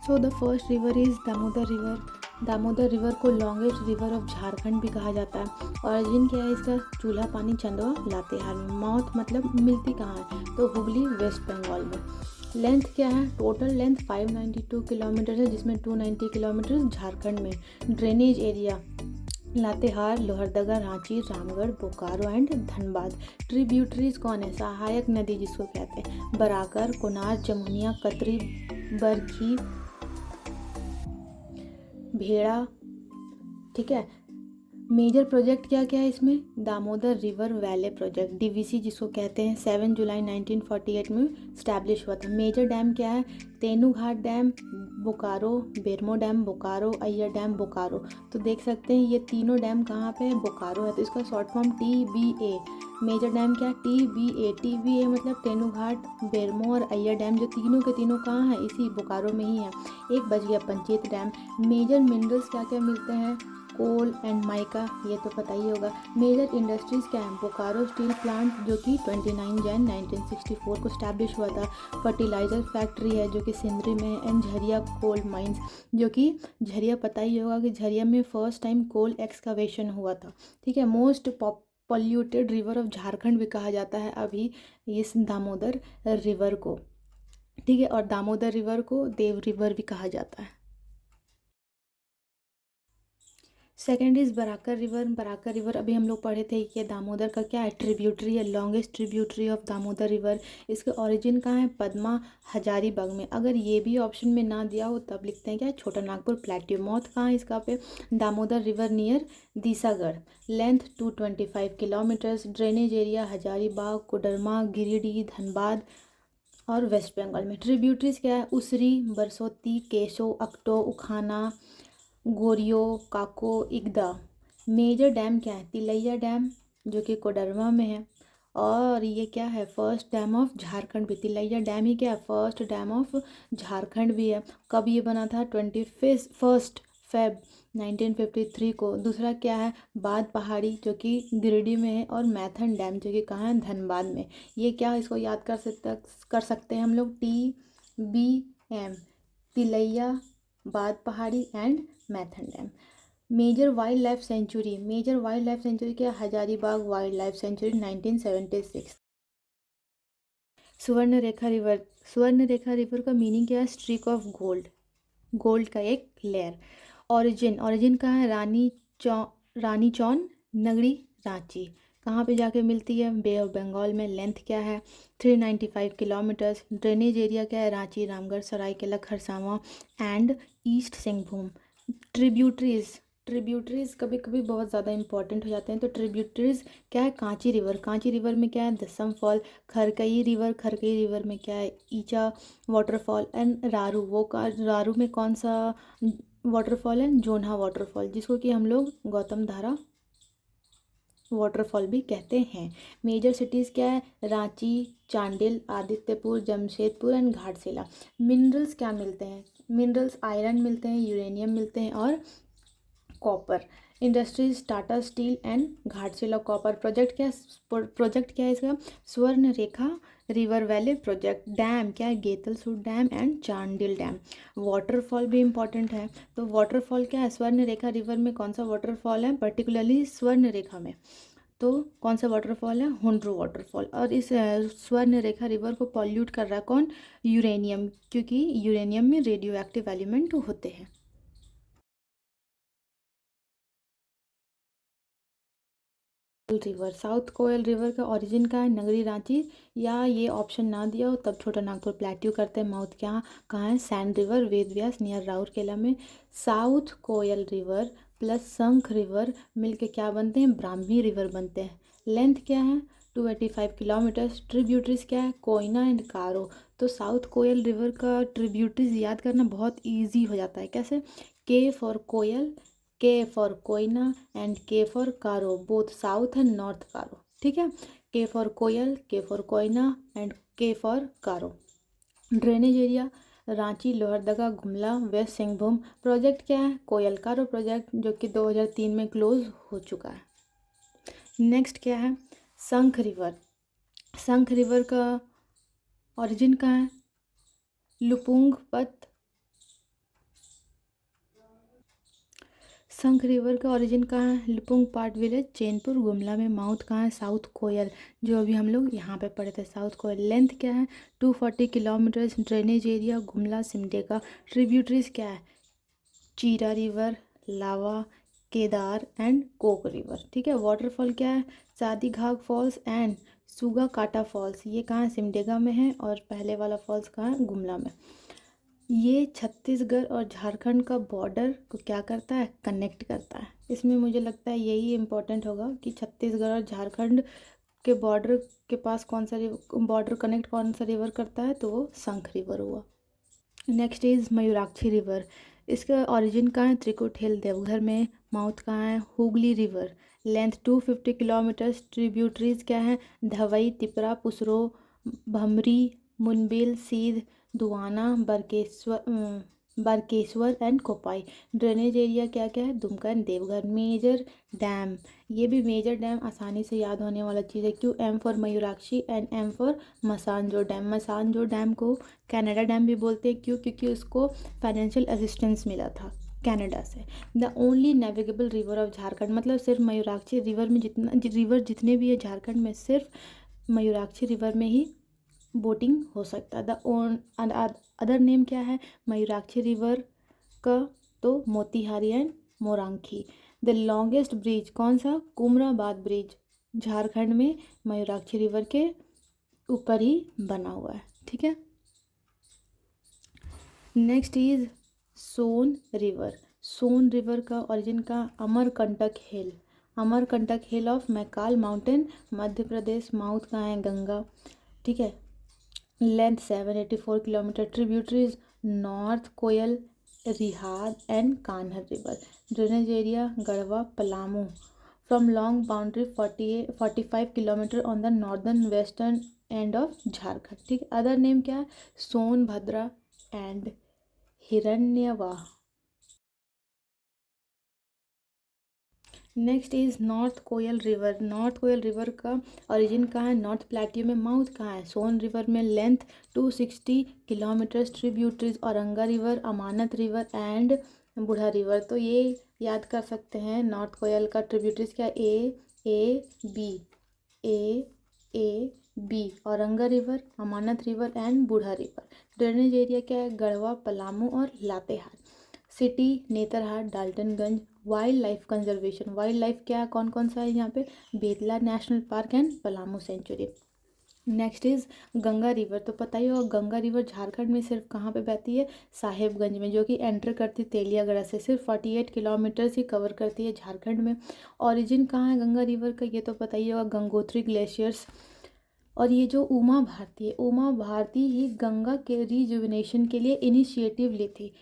So the first river is Damodar river. Damodar river को longest river of Jharkhand भी कहा जाता है। ऑरिजिन क्या है इसका? चूल्हा पानी चंदवा लातेहार में। माउथ मतलब मिलती कहाँ है? तो हुगली वेस्ट बंगाल में। लेंथ क्या है? टोटल लेंथ 592 किलोमीटर है, जिसमें 290 किलोमीटर झारखंड में। Drainage area Latehar, Lohardaga, Ranchi, Ramgarh, Bokaro and Dhanbad. Tributaries कौन है? सहायक नदी जिसको कहते हैं। बराकर, कोनार, जमुनिया, कतरी, बरखी, भेड़ा। ठीक है। मेजर प्रोजेक्ट क्या क्या है इसमें? दामोदर रिवर वैले प्रोजेक्ट, डीवीसी जिसको कहते हैं, 7 जुलाई 1948 में स्टैब्लिश हुआ था। मेजर डैम क्या है? Tenughat dam Bokaro, Bermo dam Bokaro, Iyer dam Bokaro. तो देख सकते हैं ये तीनों डैम कहाँ पे है? बोकारो है। तो इसका short form TBA। Major dam क्या है? TBA। TBA मतलब तेनूघाट, बेरमो और अय्यर डैम, जो तीनों के तीनों कहाँ है? इसी बोकारो में ही है। एक बच गया पंचेत डैम। मेजर मिनरल्स क्या क्या मिलते हैं? कोल एंड माइका, ये तो पता ही होगा। मेजर इंडस्ट्रीज़ क्या है? बोकारो स्टील प्लांट जो कि 29 जन 1964 को स्टैब्लिश हुआ था। फर्टिलाइजर फैक्ट्री है जो कि सिंदरी में है। एंड झरिया कोल माइंस, जो कि झरिया पता ही होगा कि झरिया में फर्स्ट टाइम कोल एक्सकावेशन हुआ था। ठीक है। Most polluted river of Jharkhand भी कहा जाता है अभी इस दामोदर रिवर को। ठीक है। और दामोदर रिवर को देव रिवर भी कहा जाता है। Second is Barakar river. Barakar river अभी हम लोग पढ़े थे कि दामोदर का क्या है? ट्रिब्यूटरी है, longest tributary of Damodar river. इसके ओरिजिन कहाँ है? पद्मा हजारीबाग में। अगर ये भी ऑप्शन में ना दिया हो तब लिखते हैं क्या? छोटा नागपुर प्लेट्यू। माउथ कहाँ है इसका पे? Damodar river near Deesagarh. Length 225 kilometres. Drainage area Hazaribagh, Koderma, Giridih, Dhanbad और वेस्ट बंगाल में। ट्रिब्यूटरीज क्या है? उसरी, बरसोती, केशो, अक्टो, उखाना, गोरियो, काको, इगदा। मेजर डैम क्या है? तिलैया डैम जो कि कोडरमा में है। और ये क्या है? फर्स्ट डैम ऑफ झारखंड भी। तिलैया डैम ही क्या है? फर्स्ट डैम ऑफ झारखंड भी है। कब ये बना था? 21 फेब 1953 को। दूसरा क्या है? बाद पहाड़ी जो कि गिरिडीह में है। और मैथन डैम जो कि कहाँ है? धनबाद में। ये क्या, इसको याद कर सकते हैं हम लोग? TBM, तिलैया, बाद पहाड़ी and Maithon dam. Major wild life sanctuary. Major wild life sanctuary क्या? Hazaribagh wild life sanctuary 1976। Suvarna रेखा रिवर। स्वर्ण रेखा रिवर का मीनिंग क्या है? स्ट्रीक ऑफ गोल्ड, गोल्ड का एक लेयर। ओरिजिन कहाँ है? रानी चौन नगरी, रांची। कहाँ पे जाके मिलती है? बे ऑफ बंगाल में। लेंथ क्या है? 395 किलोमीटर्स। ड्रेनेज एरिया क्या है? Ranchi, Ramgarh, Seraikela, Kharsawan and east Singhbhum. Tributaries. Tributaries कभी कभी बहुत ज़्यादा इंपॉर्टेंट हो जाते हैं। तो ट्रिब्यूटरीज क्या है? कांची रिवर। कांची रिवर में क्या है? Dassam fall. Kharkai river. Kharkai river में क्या है? Icha waterfall and Raru. रारू में कौन सा वाटरफॉल है? जोन्हा वाटरफॉल, जिसको कि हम लोग गौतम धारा वाटरफॉल भी कहते हैं। मेजर सिटीज़ क्या है? रांची, चांडिल, आदित्यपुर, जमशेदपुर एंड घाटशिला। मिनरल्स क्या मिलते हैं? मिनरल्स आयरन मिलते हैं, यूरेनियम मिलते हैं और copper. Industries Tata Steel and Ghatshila copper. Project क्या है इसका? Swarna Rekha river valley project. Dam क्या है? Getalsud dam and Chandil dam. Waterfall भी इंपॉर्टेंट है। तो वाटरफॉल क्या है? स्वर्ण रेखा रिवर में कौन सा वाटरफॉल है? पर्टिकुलरली स्वर्ण रेखा में तो कौन सा वाटरफॉल है? हुंड्रू वाटरफॉल। और इस स्वर्ण रेखा रिवर को पॉल्यूट कर रहा है कौन? यूरेनियम, क्योंकि यूरेनियम में रेडियो एक्टिव एलिमेंट होते हैं। रिवर। साउथ कोयल रिवर का ओरिजिन का है? नगरी रांची। या ये ऑप्शन ना दिया हो तब छोटा नागपुर प्लेट्यू करते हैं। माउथ क्या कहाँ है? Sand river, Ved Vyas near Rourkela में। साउथ कोयल रिवर प्लस शंख रिवर मिलके क्या बनते हैं? ब्राह्मी रिवर बनते हैं। लेंथ क्या है? 285 किलोमीटर्स। ट्रिब्यूटरीज क्या है? कोयना एंड कारो। तो साउथ कोयल रिवर का ट्रिब्यूटरीज याद करना बहुत ईजी हो जाता है। कैसे? के for Koel, K for Koyna and K for Karo, both south and north Karo. ठीक है। K for Koel, K for Koyna and K for Karo. Drainage area Ranchi, Lohardaga, Gumla, west Singhbhum. Project क्या है? कोयल कारो प्रोजेक्ट जो कि 2003 में क्लोज हो चुका है। नेक्स्ट क्या है? शंख रिवर। शंख रिवर का ओरिजिन कहाँ है? लुपुंग पत शंख रिवर का ओरिजिन कहाँ है? लिपुंग पाट विलेज चैनपुर गुमला में। माउथ कहाँ है? साउथ कोयल, जो अभी हम लोग यहाँ पे पढ़े थे, साउथ कोयल। लेंथ क्या है? 240 kilometres. Drainage area Gumla Simdega. Tributaries क्या है? चीरा river, lava, Kedar and Coke river. ठीक है। वाटरफॉल क्या है? सादी घाग फॉल्स एंड सुगा काटा फॉल्स। ये कहाँ है? सिमडेगा में है। और पहले वाला फॉल्स कहाँ है? गुमला में। ये छत्तीसगढ़ और झारखंड का बॉर्डर को क्या करता है? कनेक्ट करता है। इसमें मुझे लगता है यही इम्पोर्टेंट होगा कि छत्तीसगढ़ और झारखंड के बॉर्डर के पास कौन सा बॉर्डर कनेक्ट कौन सा रिवर करता है, तो वो शंख रिवर हुआ। Next is Mayurakshi river. इसका ओरिजिन कहाँ है? त्रिकुट हिल देवघर में। माउथ कहाँ है? Hooghly river. Length 250 kilometres. Tributaries क्या है? Dhawai, Tipra, Pusro, Bhamri, Munbil, Sidh, Duana, Barkeshwar and Kopai. Drainage area क्या क्या है? Dumka and Deoghar. Major dam, ये भी मेजर डैम आसानी से याद होने वाला चीज़ है। क्यों? M for Mayurakshi and M for Masanjore dam. Masanjore dam को कनाडा डैम भी बोलते हैं। क्यों? क्योंकि उसको फाइनेंशियल असिस्टेंस मिला था कनाडा से। The only navigable river of Jharkhand, मतलब सिर्फ मयूराक्षी रिवर में जितने भी है झारखंड में, सिर्फ मयूराक्षी रिवर में ही बोटिंग हो सकता है। द अदर नेम क्या है मयूराक्षी रिवर का? तो Motihari and Morankhi. The longest bridge कौन सा? कुमराबाद ब्रिज, झारखंड में मयूराक्षी रिवर के ऊपर ही बना हुआ है। ठीक है। Next is Son river. Son river का ओरिजिन का? Amarkantak hill, Amarkantak hill of Maikal mountain, Madhya Pradesh. Mouth कहाँ है? गंगा। ठीक है। Length 784 kilometre. Tributaries north Koel, Rihad and Kanhar river. Drainage area Garhwa, Palamu. From long boundary 45 kilometre on the northern western end of Jharkhand. ठीक है। अदर नेम क्या है? Sonbhadra and Hiranyavah. Next is north Koel river. North Koel river का origin कहाँ है? नॉर्थ प्लेटियो में। माउथ कहाँ है? सोन रिवर में। Length 260 kilometres. Tributaries Auranga river, Amanat river and Burha river. तो ये याद कर सकते हैं नॉर्थ कोयल का ट्रिब्यूटरीज क्या? B A B Auranga river, Amanat river and Burha river. Drainage area क्या है? गढ़वा, पलामू और Latehar. City Netarhat, Daltonganj. Wild life conservation, wild life क्या है? कौन कौन सा है यहाँ पे? Betla national park and Palamu sanctuary. Next is Ganga river. तो पता ही होगा गंगा रिवर झारखंड में सिर्फ कहाँ पे बहती है? साहेबगंज में, जो कि एंटर करती है तेलियागढ़ से। सिर्फ 48 किलोमीटर्स ही कवर करती है झारखंड में। ओरिजिन कहाँ है गंगा रिवर का? ये तो पता ही होगा, गंगोत्री ग्लेशियर्स। और ये जो उमा भारती है, उमा भारती ही गंगा के रिजुविनेशन के लिए इनिशिएटिव ली थी।